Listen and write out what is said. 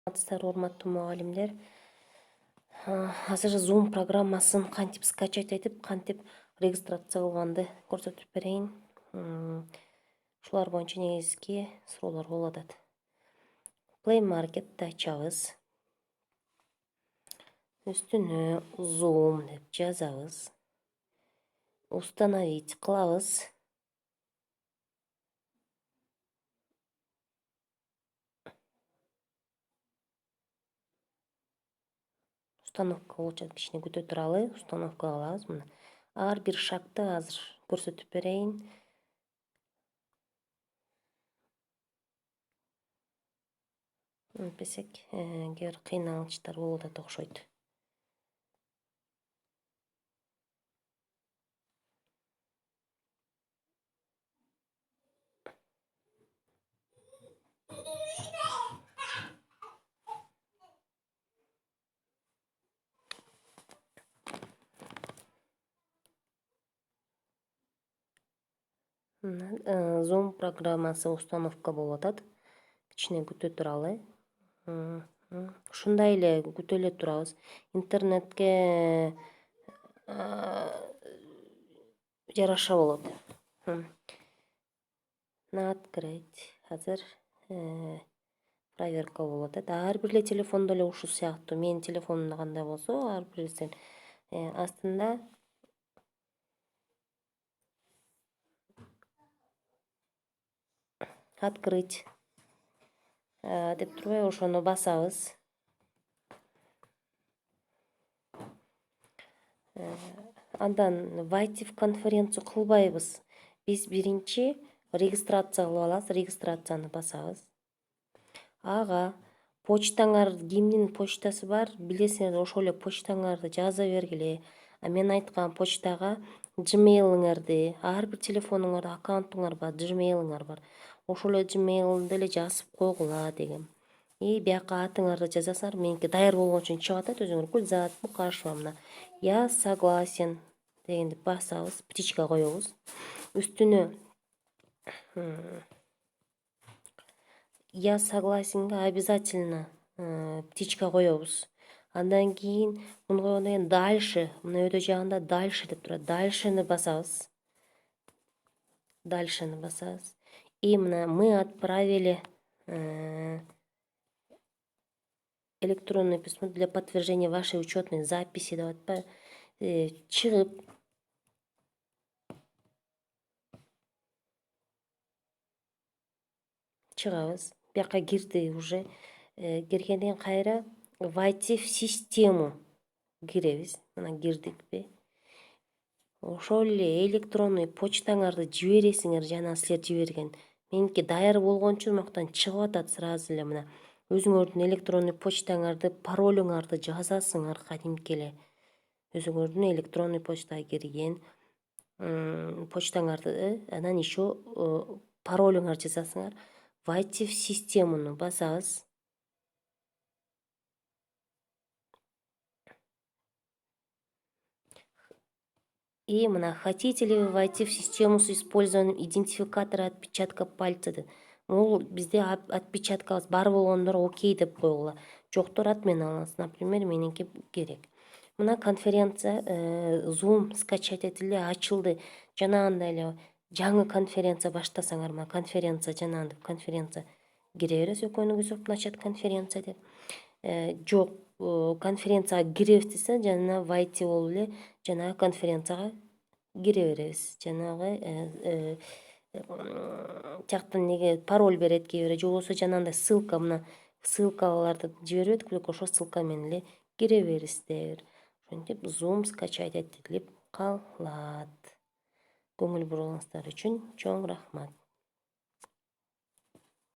Саламатсыздарбы, урматтуу мугалимдер. Азыр Zoom программасын кантип скачать этип, кантип регистрация кылганды көрсөтүп берейин. Ушулар боюнча негизги суроолор болуп атат. Play Market'ти ачабыз. Үстүнө Zoom деп жазабыз. Установить кылабыз. Установка болчу, кичине күтө туралы, установка кылабыз. Мына ар бир шагты азыр көрсөтүп берейин. Песек кээ бир кыйналычтар болуп атат окшойт. Zoom программасы установка болуп атат. Кичине күтө туралы. Ушундай эле күтө эле турабыз. Интернетке жараша болот. Открыть. Азыр проверка болуп атат. Ар бир эле телефондо эле ушул сыяктуу. Менин телефонумда кандай болсо, ар бирисин астында открыть деп турбайбы, ошону басабыз. Андан войти в конференцию кылбайбыз. Биз биринчи регистрация кылып алабыз. Регистрацияны басабыз. Ага почтаңар, кимдин почтасы бар, билесиңер, ошол эле почтаңарды жаза бергиле. Мен айткан почтага Gmail'ыңарды, ар бир телефонуңарда аккаунтуңар бар, Gmail'ыңар бар. Ошол эле Gmail'ды эле жазып койгула дегем. Бияка атыңарды жазасыңар, меники даяр болгон үчүн чыгып атат, өзүңөр Гүлзат Мукашева. Мына я согласен дегенди басабыз, птичка коебуз. Үстүнө я согласенге обязательно птичка коебуз. Андан кийин муну койгондон кийин дальше, мына өтө жагында дальше деп турат. Дальшени басабыз. Дальшени басабыз. И мына мы отправили электронное письмо для подтверждения вашей учетной записи деп атпайбы. Чыгып чыгабыз. Бияка кирди уже. Киргенден кийин кайра войти в систему киребиз. Мына кирдикпи. Ошол эле электронный почтаңарды жибересиңер, жана силер жиберген. Меники даяр болгон үчүн мактан чыгып атат сразу эле. Мына өзүңөрдүн электронный почтаңарды, паролуңарды жазасыңар кадимки эле. Өзүңөрдүн электронный почтага кирген почтаңарды, анан еще паролуңарды жазасыңар. Войти в системуну басабыз. И мына хотите ли вы войти в систему с использованием идентификатора отпечатка пальца деп. Бул бизде отпечаткабыз бар болгондор окей деп койгула. Жоктор отмена алыңыз. Например, меники керек. Мына конференция Zoom скачать этилди, ачылды. Жанагындай эле жаңы конференция баштасаңар, мына конференция жанагындай конференция кире бересиз. Экөөнүңүз начать конференция деп. Жок, конференцияга киребиз десе, жана войти болуп эле жанагы конференцияга кире беребиз. Жанагы жактан неге пароль берет кээ бирөө, же болбосо жанагындай ссылка, мына ссылкаларды жиберип атып, ошол ссылка менен эле кире бериңиздер. Ошентип Zoom скачать этилип калат. Көңүл бурганыңыздар үчүн чоң рахмат.